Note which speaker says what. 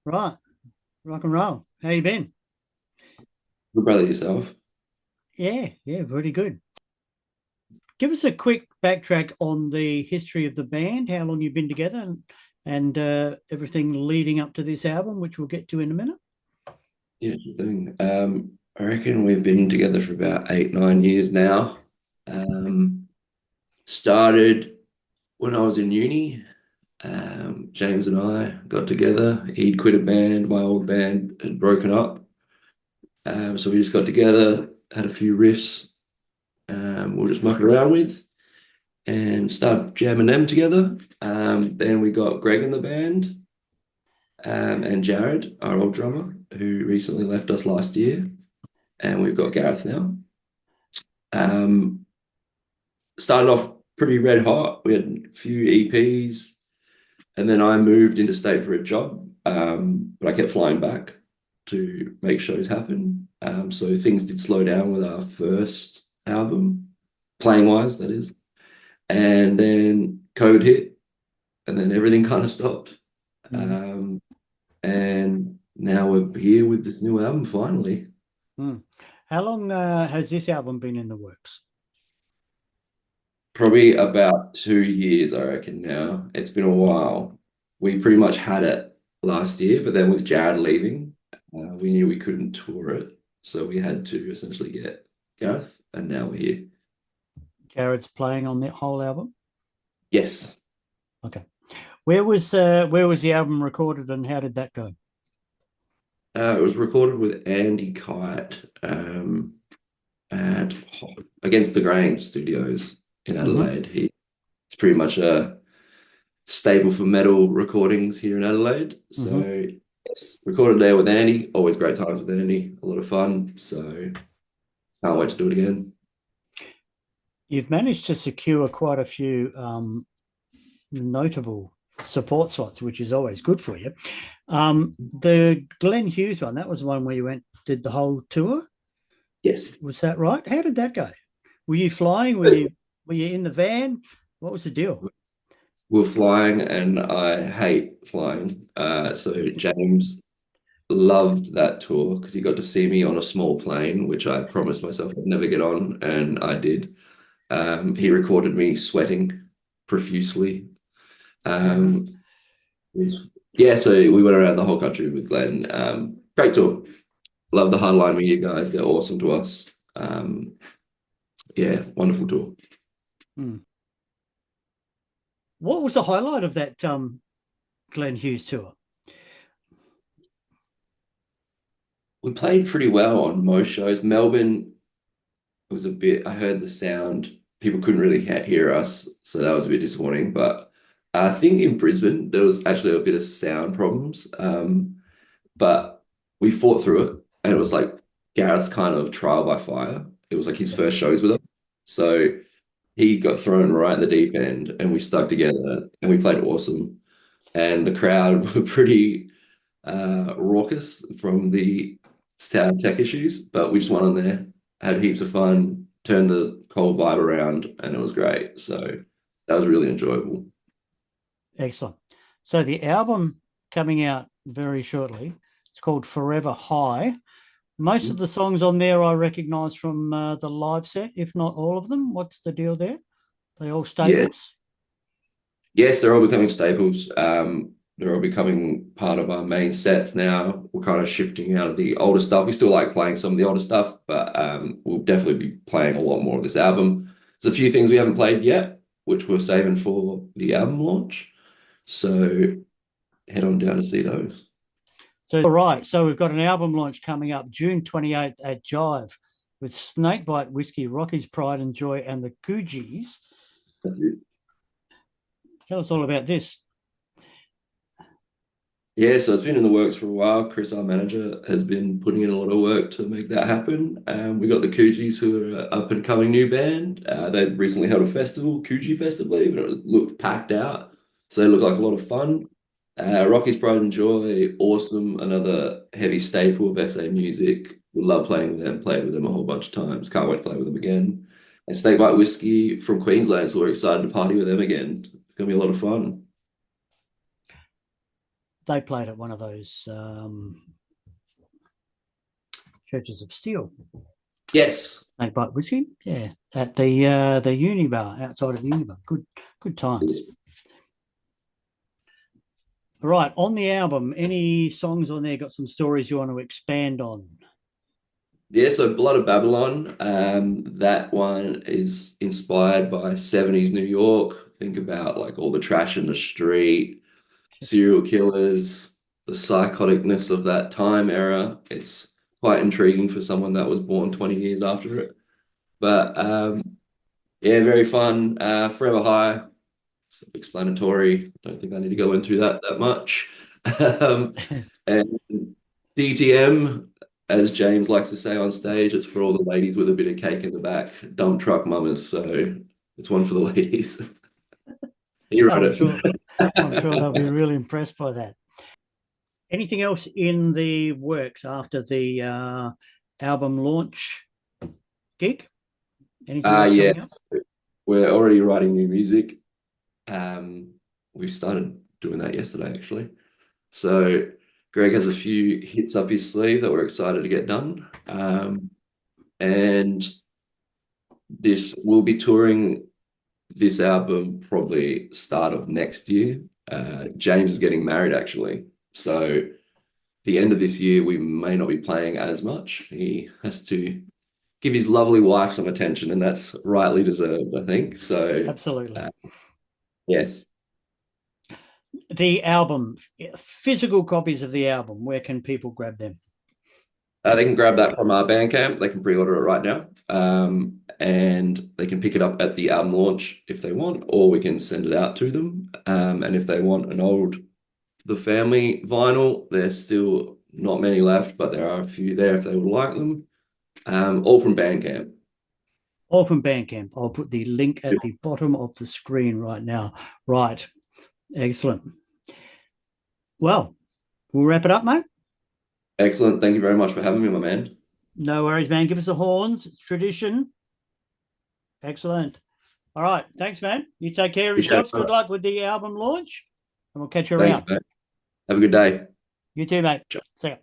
Speaker 1: Right, rock and roll. How you been?
Speaker 2: Good brother yourself.
Speaker 1: Yeah, pretty good. Give us a quick backtrack on the history of the band, how long you've been together, and everything leading up to this album, which we'll get to in a minute.
Speaker 2: Yeah, sure thing. I reckon we've been together for about 8, 9 years now. Um, Started when I was in uni. James and I got together. He'd quit a band. My old band had broken up. So we just got together, had a few riffs we'll just muck around with and started jamming them together. Then we got Greg in the band, and Jared, our old drummer, who recently left us last year. And we've got Gareth now. Um, Started off pretty red hot. We had a few EPs, and then I moved interstate for a job, but I kept flying back to make shows happen. So things did slow down with our first album, playing wise, that is. And then COVID hit, and then everything kind of stopped.
Speaker 1: Mm.
Speaker 2: Um, and now we're here with this new album finally.
Speaker 1: Mm. How long has this album been in the works?
Speaker 2: Probably about 2 years, I reckon now. It's been a while. We pretty much had it last year, but then with Jared leaving, we knew we couldn't tour it. So we had to essentially get Gareth, and now we're here.
Speaker 1: Jared's playing on the whole album.
Speaker 2: Yes.
Speaker 1: Okay. Where was the album recorded and how did that go?
Speaker 2: It was recorded with Andy Kite at Against the Grain Studios in
Speaker 1: Hmm.
Speaker 2: Adelaide. It's pretty much a staple for metal recordings here in Adelaide.
Speaker 1: Hmm.
Speaker 2: So yes, recorded there with Andy. Always great times with Andy. A lot of fun. So can't wait to do it again.
Speaker 1: You've managed to secure quite a few notable support slots, which is always good for you. The Glenn Hughes one, that was the one where you went, did the whole tour.
Speaker 2: Yes.
Speaker 1: Was that right? How did that go? Were you flying? Were you in the van? What was the deal?
Speaker 2: We're flying and I hate flying. So James loved that tour because he got to see me on a small plane, which I promised myself I'd never get on, and I did. He recorded me sweating profusely. Um, yeah, so we went around the whole country with Glenn. Great tour. Love the Hardline Media guys. They're awesome to us. Yeah, wonderful tour.
Speaker 1: Hmm. What was the highlight of that Glenn Hughes tour?
Speaker 2: We played pretty well on most shows. Melbourne was a bit, I heard the sound, people couldn't really hear us, so that was a bit disappointing. But I think in Brisbane, there was actually a bit of sound problems. But we fought through it, and it was like Garrett's kind of trial by fire. It was like his
Speaker 1: Yeah.
Speaker 2: first shows with us. So he got thrown right in the deep end, and we stuck together and we played awesome. And the crowd were pretty raucous from the sound tech issues, but we just went on there, had heaps of fun, turned the whole vibe around, and it was great. So that was really enjoyable.
Speaker 1: Excellent. So the album coming out very shortly. It's called Forever High. Most of the songs on there I recognise from the live set, if not all of them. What's the deal there? They all
Speaker 2: Yeah,
Speaker 1: staples?
Speaker 2: yes, they're all becoming staples. They're all becoming part of our main sets now. We're kind of shifting out of the older stuff. We still like playing some of the older stuff, but we'll definitely be playing a lot more of this album. There's a few things we haven't played yet, which we're saving for the album launch. So head on down to see those.
Speaker 1: So, all right. So we've got an album launch coming up June 28th at Jive with Snakebite Whiskey, Rocky's Pride and Joy, and the Coogis.
Speaker 2: That's it.
Speaker 1: Tell us all about this.
Speaker 2: Yeah, so it's been in the works for a while. Chris, our manager, has been putting in a lot of work to make that happen. We got the Coogis, who are an up and coming new band. They've recently held a festival, Coogee Fest, I believe, and it looked packed out. So they look like a lot of fun. Rocky's Pride and Joy, awesome. Another heavy staple of SA music. We love playing with them, played with them a whole bunch of times. Can't wait to play with them again. And Snakebite Whiskey from Queensland, so we're excited to party with them again. It's going to be a lot of fun.
Speaker 1: they played at one of those Churches of Steel.
Speaker 2: Yes.
Speaker 1: They bought whiskey, yeah, at the uni bar outside of the uni bar. Good times. Right, on the album, any songs on there got some stories you want to expand on?
Speaker 2: Yeah, so Blood of Babylon, that one is inspired by 70s New York. Think about like all the trash in the street, serial killers, the psychoticness of that time era. It's quite intriguing for someone that was born 20 years after it. But yeah, very fun. Forever High, self-explanatory. Don't think I need to go into that much. Um, and DTM, as James likes to say on stage, it's for all the ladies with a bit of cake in the back, dump truck mamas. So it's one for the ladies. You wrote
Speaker 1: I'm sure,
Speaker 2: it.
Speaker 1: I'm sure they'll be really impressed by that. Anything else in the works after the album launch gig? Anything else coming up?
Speaker 2: Yes, we're already writing new music. We started doing that yesterday, actually. So Greg has a few hits up his sleeve that we're excited to get done. And this we'll be touring this album probably start of next year. James is getting married actually. So the end of this year we may not be playing as much. He has to give his lovely wife some attention, and that's rightly deserved, I think. So
Speaker 1: Absolutely.
Speaker 2: yes.
Speaker 1: The album, physical copies of the album, where can people grab them?
Speaker 2: They can grab that from our Bandcamp. They can pre-order it right now, and they can pick it up at the album launch if they want, or we can send it out to them. And if they want an old The Family vinyl, there's still not many left, but there are a few there if they would like them. All from Bandcamp.
Speaker 1: All from Bandcamp. I'll put the link at the bottom of the screen right now. Right. Excellent. Well, we'll wrap it up, mate.
Speaker 2: Excellent. Thank you very much for having me, my man.
Speaker 1: No worries, man. Give us the horns. It's tradition. Excellent. All right. Thanks, man. You take care of yourselves. Good luck with the album launch, and we'll catch you around.
Speaker 2: Thanks, mate. Have a good day.
Speaker 1: You too, mate. See ya.